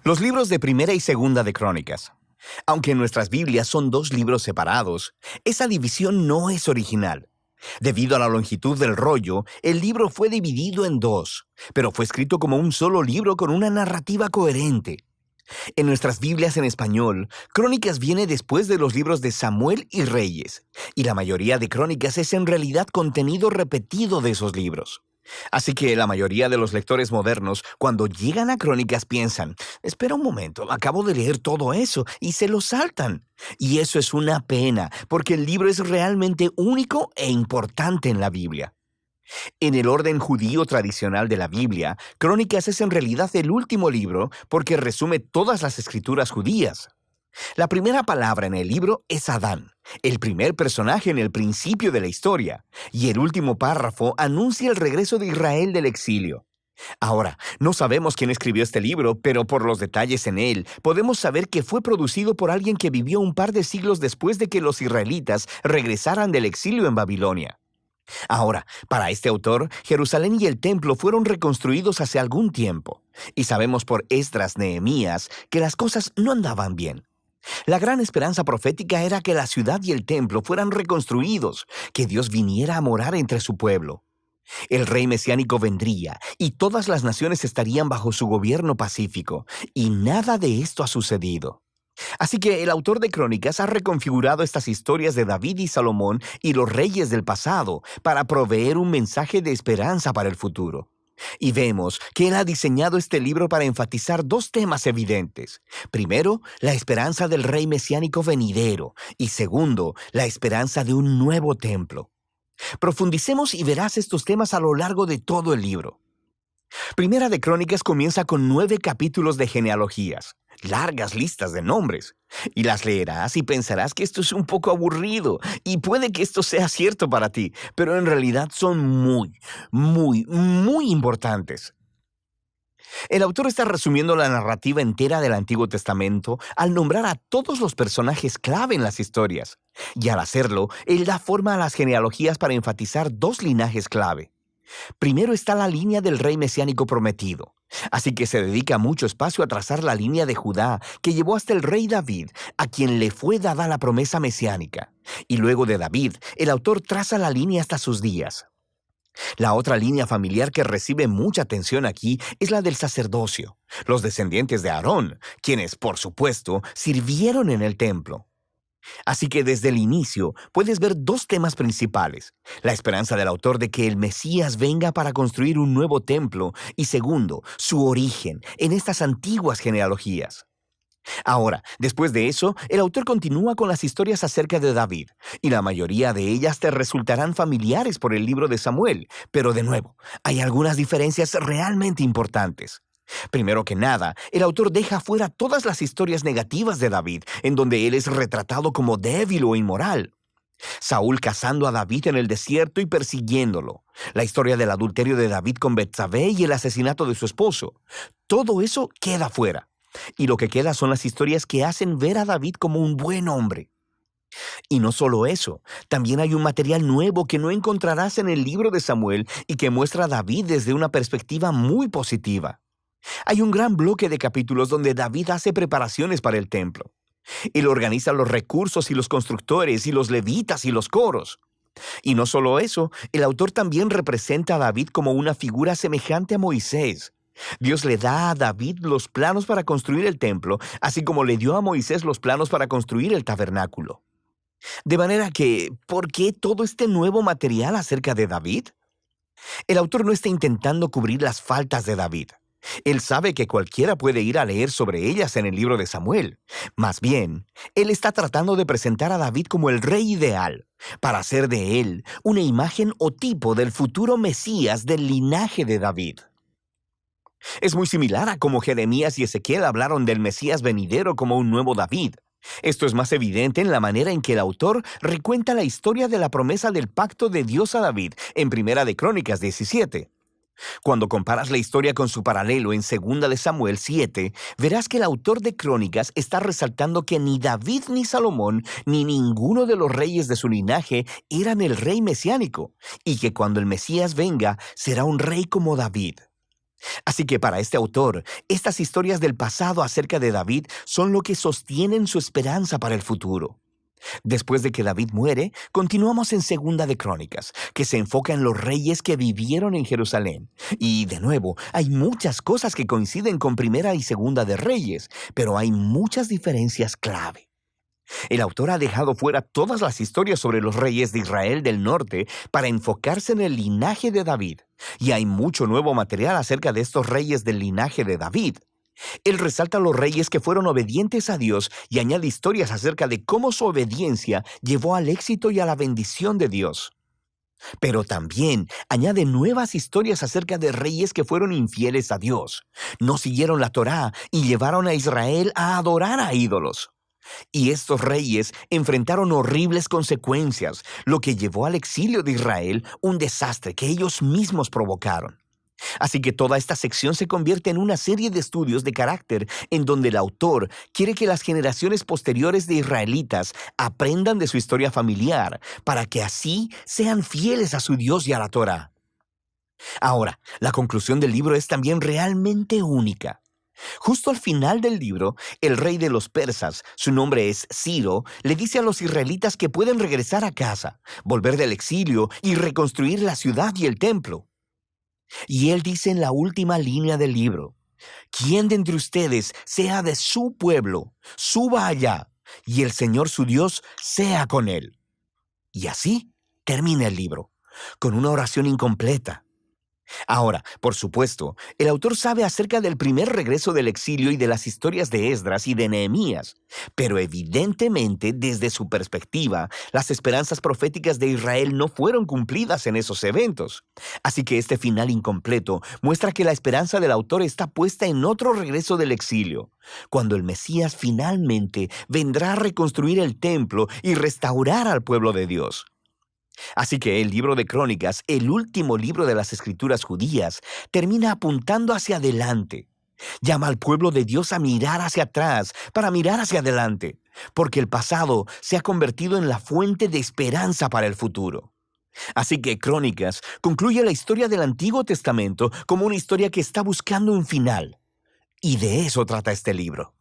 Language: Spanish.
Los libros de Primera y Segunda de Crónicas. Aunque en nuestras Biblias son dos libros separados, esa división no es original. Debido a la longitud del rollo, el libro fue dividido en dos, pero fue escrito como un solo libro con una narrativa coherente. En nuestras Biblias en español, Crónicas viene después de los libros de Samuel y Reyes, y la mayoría de Crónicas es en realidad contenido repetido de esos libros. Así que la mayoría de los lectores modernos, cuando llegan a Crónicas, piensan, espera un momento, acabo de leer todo eso, y se lo saltan. Y eso es una pena, porque el libro es realmente único e importante en la Biblia. En el orden judío tradicional de la Biblia, Crónicas es en realidad el último libro porque resume todas las escrituras judías. La primera palabra en el libro es Adán, el primer personaje en el principio de la historia, y el último párrafo anuncia el regreso de Israel del exilio. Ahora, no sabemos quién escribió este libro, pero por los detalles en él, podemos saber que fue producido por alguien que vivió un par de siglos después de que los israelitas regresaran del exilio en Babilonia. Ahora, para este autor, Jerusalén y el templo fueron reconstruidos hace algún tiempo, y sabemos por Esdras, Nehemías, que las cosas no andaban bien. La gran esperanza profética era que la ciudad y el templo fueran reconstruidos, que Dios viniera a morar entre su pueblo. El rey mesiánico vendría, y todas las naciones estarían bajo su gobierno pacífico, y nada de esto ha sucedido. Así que el autor de Crónicas ha reconfigurado estas historias de David y Salomón y los reyes del pasado para proveer un mensaje de esperanza para el futuro. Y vemos que él ha diseñado este libro para enfatizar dos temas evidentes. Primero, la esperanza del rey mesiánico venidero, y segundo, la esperanza de un nuevo templo. Profundicemos y verás estos temas a lo largo de todo el libro. Primera de Crónicas comienza con 9 capítulos de genealogías, largas listas de nombres, y las leerás y pensarás que esto es un poco aburrido, y puede que esto sea cierto para ti, pero en realidad son muy importantes. El autor está resumiendo la narrativa entera del Antiguo Testamento al nombrar a todos los personajes clave en las historias, y al hacerlo, él da forma a las genealogías para enfatizar dos linajes clave. Primero está la línea del rey mesiánico prometido, así que se dedica mucho espacio a trazar la línea de Judá que llevó hasta el rey David, a quien le fue dada la promesa mesiánica. Y luego de David, el autor traza la línea hasta sus días. La otra línea familiar que recibe mucha atención aquí es la del sacerdocio, los descendientes de Aarón, quienes, por supuesto, sirvieron en el templo. Así que desde el inicio puedes ver dos temas principales: la esperanza del autor de que el Mesías venga para construir un nuevo templo y segundo, su origen en estas antiguas genealogías. Ahora, después de eso, el autor continúa con las historias acerca de David, y la mayoría de ellas te resultarán familiares por el libro de Samuel, pero de nuevo, hay algunas diferencias realmente importantes. Primero que nada, el autor deja fuera todas las historias negativas de David, en donde él es retratado como débil o inmoral. Saúl cazando a David en el desierto y persiguiéndolo. La historia del adulterio de David con Betsabé y el asesinato de su esposo. Todo eso queda fuera. Y lo que queda son las historias que hacen ver a David como un buen hombre. Y no solo eso, también hay un material nuevo que no encontrarás en el libro de Samuel y que muestra a David desde una perspectiva muy positiva. Hay un gran bloque de capítulos donde David hace preparaciones para el templo. Él organiza los recursos y los constructores y los levitas y los coros. Y no solo eso, el autor también representa a David como una figura semejante a Moisés. Dios le da a David los planos para construir el templo, así como le dio a Moisés los planos para construir el tabernáculo. De manera que, ¿por qué todo este nuevo material acerca de David? El autor no está intentando cubrir las faltas de David. Él sabe que cualquiera puede ir a leer sobre ellas en el libro de Samuel. Más bien, él está tratando de presentar a David como el rey ideal, para hacer de él una imagen o tipo del futuro Mesías del linaje de David. Es muy similar a cómo Jeremías y Ezequiel hablaron del Mesías venidero como un nuevo David. Esto es más evidente en la manera en que el autor recuenta la historia de la promesa del pacto de Dios a David en Primera de Crónicas 17. Cuando comparas la historia con su paralelo en 2 de Samuel 7, verás que el autor de Crónicas está resaltando que ni David ni Salomón, ni ninguno de los reyes de su linaje eran el rey mesiánico, y que cuando el Mesías venga, será un rey como David. Así que para este autor, estas historias del pasado acerca de David son lo que sostienen su esperanza para el futuro. Después de que David muere, continuamos en Segunda de Crónicas, que se enfoca en los reyes que vivieron en Jerusalén. Y de nuevo, hay muchas cosas que coinciden con Primera y Segunda de Reyes, pero hay muchas diferencias clave. El autor ha dejado fuera todas las historias sobre los reyes de Israel del norte para enfocarse en el linaje de David. Y hay mucho nuevo material acerca de estos reyes del linaje de David. Él resalta a los reyes que fueron obedientes a Dios y añade historias acerca de cómo su obediencia llevó al éxito y a la bendición de Dios. Pero también añade nuevas historias acerca de reyes que fueron infieles a Dios, no siguieron la Torá y llevaron a Israel a adorar a ídolos. Y estos reyes enfrentaron horribles consecuencias, lo que llevó al exilio de Israel, un desastre que ellos mismos provocaron. Así que toda esta sección se convierte en una serie de estudios de carácter en donde el autor quiere que las generaciones posteriores de israelitas aprendan de su historia familiar para que así sean fieles a su Dios y a la Torá. Ahora, la conclusión del libro es también realmente única. Justo al final del libro, el rey de los persas, su nombre es Ciro, le dice a los israelitas que pueden regresar a casa, volver del exilio y reconstruir la ciudad y el templo. Y él dice en la última línea del libro: «¿Quién de entre ustedes sea de su pueblo, suba allá, y el Señor su Dios sea con él». Y así termina el libro, con una oración incompleta. Ahora, por supuesto, el autor sabe acerca del primer regreso del exilio y de las historias de Esdras y de Nehemías, pero evidentemente, desde su perspectiva, las esperanzas proféticas de Israel no fueron cumplidas en esos eventos. Así que este final incompleto muestra que la esperanza del autor está puesta en otro regreso del exilio, cuando el Mesías finalmente vendrá a reconstruir el templo y restaurar al pueblo de Dios. Así que el libro de Crónicas, el último libro de las escrituras judías, termina apuntando hacia adelante. Llama al pueblo de Dios a mirar hacia atrás para mirar hacia adelante, porque el pasado se ha convertido en la fuente de esperanza para el futuro. Así que Crónicas concluye la historia del Antiguo Testamento como una historia que está buscando un final. Y de eso trata este libro.